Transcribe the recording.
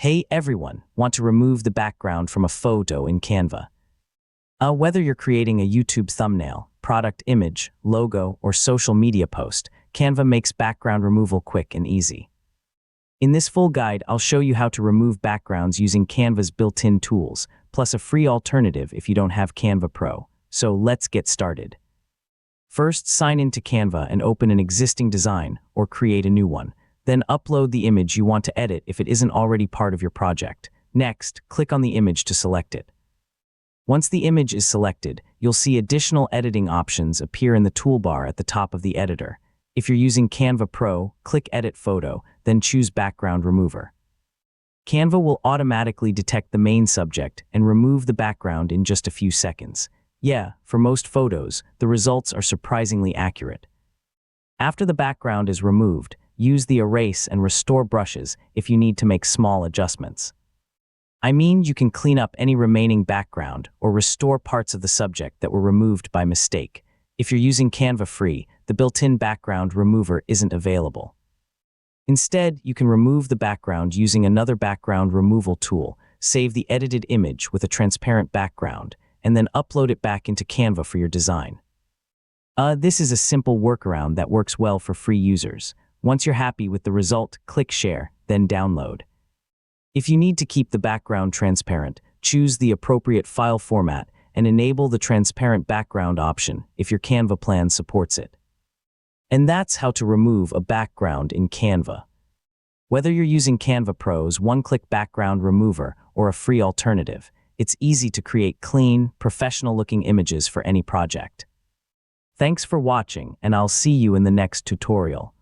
Hey everyone, want to remove the background from a photo in Canva? Whether you're creating a YouTube thumbnail, product image, logo, or social media post, Canva makes background removal quick and easy. In this full guide, I'll show you how to remove backgrounds using Canva's built-in tools, plus a free alternative if you don't have Canva Pro. So let's get started. First, sign into Canva and open an existing design or create a new one. Then upload the image you want to edit if it isn't already part of your project. Next, click on the image to select it. Once the image is selected, you'll see additional editing options appear in the toolbar at the top of the editor. If you're using Canva Pro, click Edit Photo, then choose Background Remover. Canva will automatically detect the main subject and remove the background in just a few seconds. Yeah, for most photos, the results are surprisingly accurate. After the background is removed, use the Erase and Restore brushes if you need to make small adjustments. I mean, you can clean up any remaining background or restore parts of the subject that were removed by mistake. If you're using Canva Free, the built-in background remover isn't available. Instead, you can remove the background using another background removal tool, save the edited image with a transparent background, and then upload it back into Canva for your design. This is a simple workaround that works well for free users. Once you're happy with the result, click Share, then Download. If you need to keep the background transparent, choose the appropriate file format and enable the transparent background option if your Canva plan supports it. And that's how to remove a background in Canva. Whether you're using Canva Pro's one-click background remover or a free alternative, it's easy to create clean, professional-looking images for any project. Thanks for watching, and I'll see you in the next tutorial.